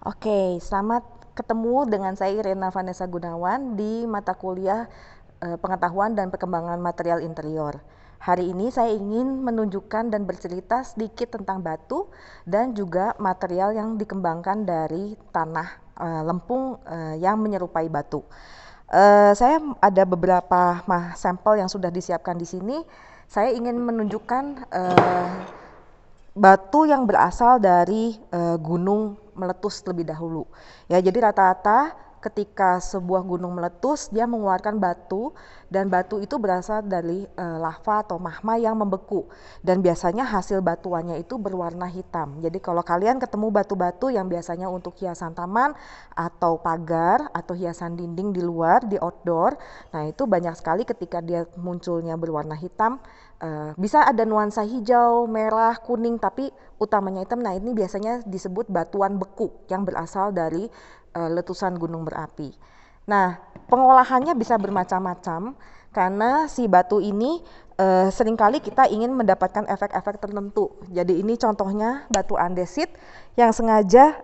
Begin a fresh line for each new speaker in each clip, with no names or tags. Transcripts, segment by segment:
Oke, selamat ketemu dengan saya Irena Vanessa Gunawan di mata kuliah Pengetahuan dan Perkembangan Material Interior. Hari ini saya ingin menunjukkan dan bercerita sedikit tentang batu dan juga material yang dikembangkan dari tanah lempung yang menyerupai batu. Saya ada beberapa sampel yang sudah disiapkan di sini. Saya ingin menunjukkan batu yang berasal dari gunung meletus terlebih dahulu. Ya, jadi rata-rata ketika sebuah gunung meletus dia mengeluarkan batu dan batu itu berasal dari lava atau magma yang membeku dan biasanya hasil batuannya itu berwarna hitam. Jadi kalau kalian ketemu batu-batu yang biasanya untuk hiasan taman atau pagar atau hiasan dinding di luar di outdoor, nah itu banyak sekali ketika dia munculnya berwarna hitam. Bisa ada nuansa hijau, merah, kuning, tapi utamanya hitam. Nah ini biasanya disebut batuan beku yang berasal dari letusan gunung berapi. Nah pengolahannya bisa bermacam-macam karena si batu ini seringkali kita ingin mendapatkan efek-efek tertentu. Jadi ini contohnya batu andesit yang sengaja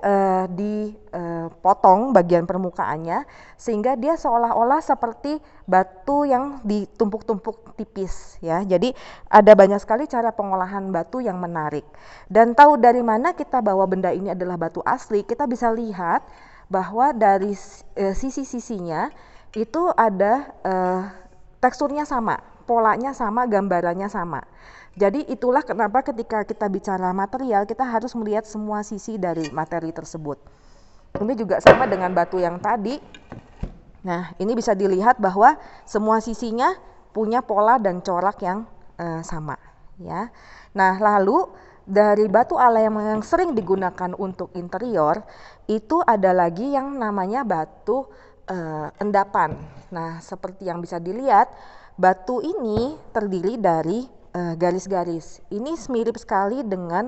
dipotong bagian permukaannya sehingga dia seolah-olah seperti batu yang ditumpuk-tumpuk tipis ya. Jadi ada banyak sekali cara pengolahan batu yang menarik. Dan tahu dari mana kita bahwa benda ini adalah batu asli, kita bisa lihat bahwa dari sisi-sisinya itu ada teksturnya sama, polanya sama, gambarannya sama. Jadi itulah kenapa ketika kita bicara material, kita harus melihat semua sisi dari materi tersebut. Ini juga sama dengan batu yang tadi. Nah, ini bisa dilihat bahwa semua sisinya punya pola dan corak yang sama, ya. Nah, lalu dari batu alam yang sering digunakan untuk interior, itu ada lagi yang namanya batu endapan. Nah, seperti yang bisa dilihat, batu ini terdiri dari garis-garis. Ini mirip sekali dengan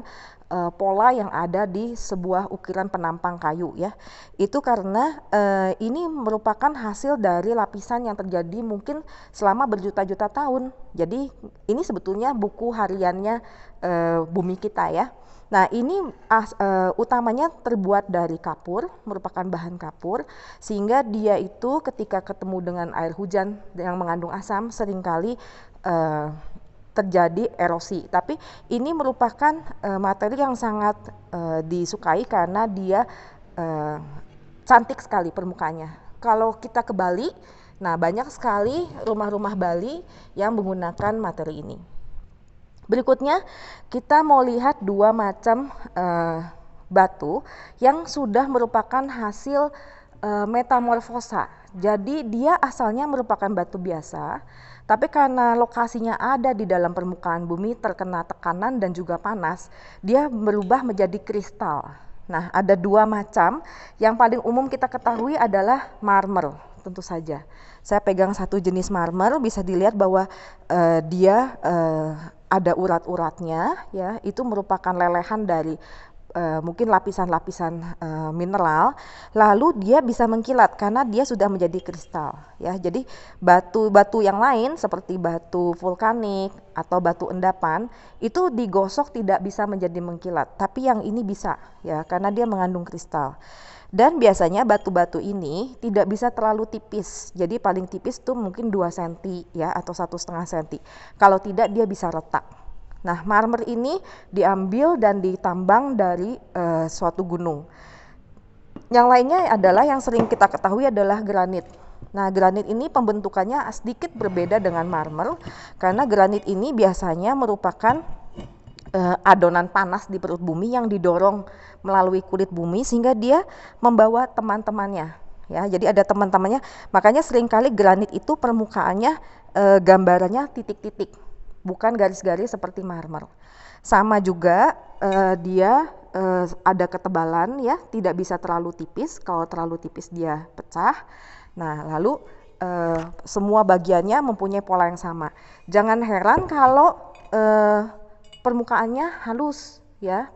pola yang ada di sebuah ukiran penampang kayu ya. Itu karena ini merupakan hasil dari lapisan yang terjadi mungkin selama berjuta-juta tahun. Jadi ini sebetulnya buku hariannya bumi kita ya. Nah ini utamanya terbuat dari kapur, merupakan bahan kapur, sehingga dia itu ketika ketemu dengan air hujan yang mengandung asam seringkali terjadi erosi. Tapi ini merupakan materi yang sangat disukai karena dia cantik sekali permukaannya. Kalau kita ke Bali, nah banyak sekali rumah-rumah Bali yang menggunakan materi ini. Berikutnya kita mau lihat dua macam batu yang sudah merupakan hasil metamorfosa. Jadi dia asalnya merupakan batu biasa, tapi karena lokasinya ada di dalam permukaan bumi terkena tekanan dan juga panas, dia berubah menjadi kristal. Nah, ada dua macam. Yang paling umum kita ketahui adalah marmer, tentu saja. Saya pegang satu jenis marmer, bisa dilihat bahwa dia ada urat-uratnya, ya. Itu merupakan lelehan dari mungkin lapisan-lapisan mineral, lalu dia bisa mengkilat karena dia sudah menjadi kristal ya. Jadi batu-batu yang lain seperti batu vulkanik atau batu endapan itu digosok tidak bisa menjadi mengkilat, tapi yang ini bisa ya karena dia mengandung kristal. Dan biasanya batu-batu ini tidak bisa terlalu tipis, jadi paling tipis tuh mungkin 2 cm ya atau 1,5 cm. Kalau tidak dia bisa retak. Nah, marmer ini diambil dan ditambang dari suatu gunung. Yang lainnya adalah yang sering kita ketahui adalah granit. Nah, granit ini pembentukannya sedikit berbeda dengan marmer karena granit ini biasanya merupakan adonan panas di perut bumi yang didorong melalui kulit bumi sehingga dia membawa teman-temannya. Ya, jadi ada teman-temannya. Makanya seringkali granit itu permukaannya gambarannya titik-titik, bukan garis-garis seperti marmer. Sama juga dia ada ketebalan ya, tidak bisa terlalu tipis. Kalau terlalu tipis dia pecah. Nah, lalu semua bagiannya mempunyai pola yang sama. Jangan heran kalau permukaannya halus ya.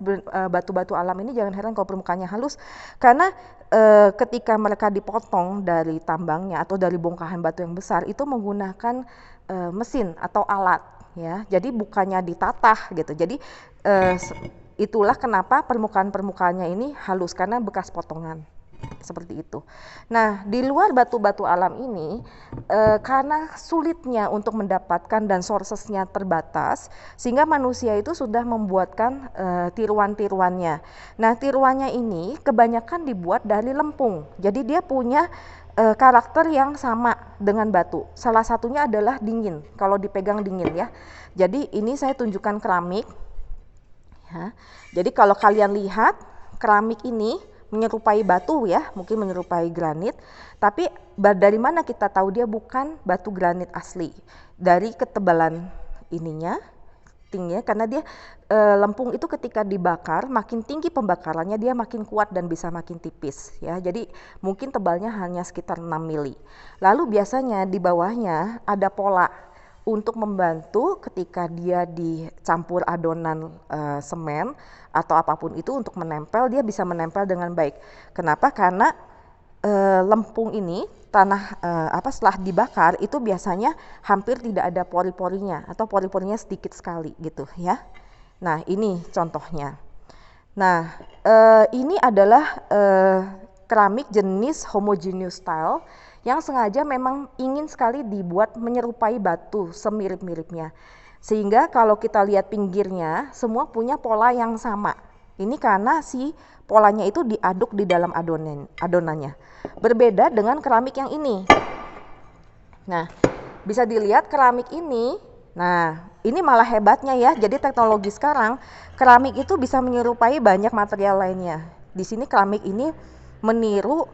Batu-batu alam ini jangan heran kalau permukaannya halus karena ketika mereka dipotong dari tambangnya atau dari bongkahan batu yang besar itu menggunakan mesin atau alat ya. Jadi bukannya ditatah gitu. Jadi Itulah kenapa permukaan-permukaannya ini halus karena bekas potongan. Seperti itu. Nah, di luar batu-batu alam ini, karena sulitnya untuk mendapatkan dan sourcesnya terbatas, sehingga manusia itu sudah membuatkan tiruan-tiruannya. Nah, tiruannya ini kebanyakan dibuat dari lempung. Jadi dia punya karakter yang sama dengan batu. Salah satunya adalah dingin. Kalau dipegang dingin ya. Jadi ini saya tunjukkan keramik. Ya. Jadi kalau kalian lihat keramik ini menyerupai batu ya, mungkin menyerupai granit, tapi dari mana kita tahu dia bukan batu granit asli? Dari ketebalan ininya, tingginya, karena dia lempung itu ketika dibakar, makin tinggi pembakarannya dia makin kuat dan bisa makin tipis ya. Jadi mungkin tebalnya hanya sekitar 6 mili. Lalu biasanya di bawahnya ada pola untuk membantu ketika dia dicampur adonan semen atau apapun itu untuk menempel, dia bisa menempel dengan baik. Kenapa? Karena lempung ini tanah setelah dibakar itu biasanya hampir tidak ada pori-porinya atau pori-porinya sedikit sekali gitu ya. Nah, ini contohnya. Nah, ini adalah keramik jenis homogeneous style yang sengaja memang ingin sekali dibuat menyerupai batu semirip-miripnya. Sehingga kalau kita lihat pinggirnya semua punya pola yang sama. Ini karena si polanya itu diaduk di dalam adonannya. Berbeda dengan keramik yang ini. Nah, bisa dilihat keramik ini. Nah, ini malah hebatnya ya. Jadi teknologi sekarang keramik itu bisa menyerupai banyak material lainnya. Di sini keramik ini meniru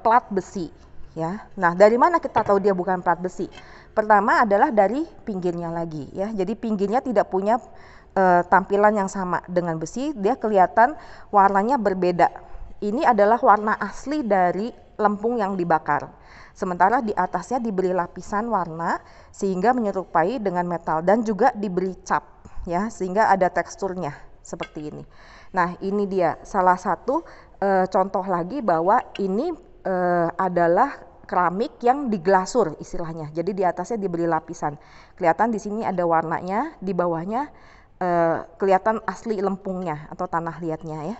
plat besi. Ya, nah dari mana kita tahu dia bukan plat besi? Pertama adalah dari pinggirnya lagi ya. Jadi pinggirnya tidak punya tampilan yang sama dengan besi, dia kelihatan warnanya berbeda. Ini adalah warna asli dari lempung yang dibakar. Sementara di atasnya diberi lapisan warna sehingga menyerupai dengan metal dan juga diberi cap ya sehingga ada teksturnya seperti ini. Nah, ini dia salah satu contoh lagi bahwa ini adalah keramik yang diglasur istilahnya. Jadi di atasnya diberi lapisan. Kelihatan di sini ada warnanya, di bawahnya kelihatan asli lempungnya atau tanah liatnya ya.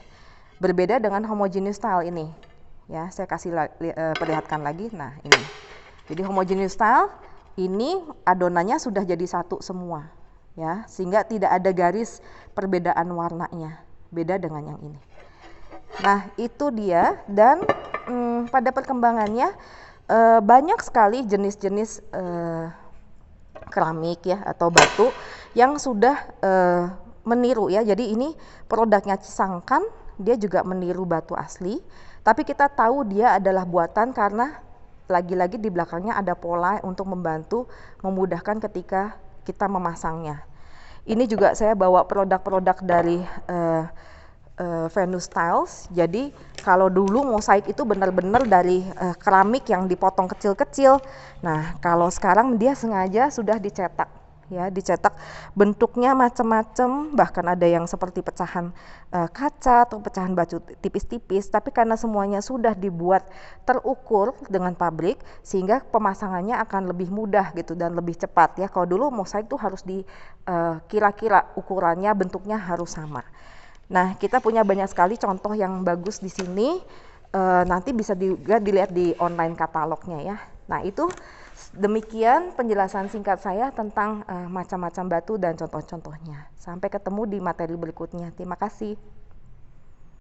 Berbeda dengan homogeneous style ini. Ya, saya kasih perlihatkan lagi. Nah, ini. Jadi homogeneous style ini adonannya sudah jadi satu semua. Ya, sehingga tidak ada garis perbedaan warnanya. Beda dengan yang ini. Nah, itu dia dan pada perkembangannya banyak sekali jenis-jenis keramik ya atau batu yang sudah meniru ya. Jadi ini produknya Cisangkan, dia juga meniru batu asli, tapi kita tahu dia adalah buatan karena lagi-lagi di belakangnya ada pola untuk membantu memudahkan ketika kita memasangnya. Ini juga saya bawa produk-produk dari Venus Tiles. Jadi kalau dulu mosaik itu benar-benar dari keramik yang dipotong kecil-kecil. Nah, kalau sekarang dia sengaja sudah dicetak ya, dicetak bentuknya macam-macam, bahkan ada yang seperti pecahan kaca atau pecahan batu tipis-tipis, tapi karena semuanya sudah dibuat terukur dengan pabrik sehingga pemasangannya akan lebih mudah gitu dan lebih cepat ya. Kalau dulu mosaik tuh harus kira-kira ukurannya, bentuknya harus sama. Nah, kita punya banyak sekali contoh yang bagus di sini. Nanti bisa juga dilihat di online katalognya ya. Nah, itu demikian penjelasan singkat saya tentang macam-macam batu dan contoh-contohnya. Sampai ketemu di materi berikutnya. Terima kasih.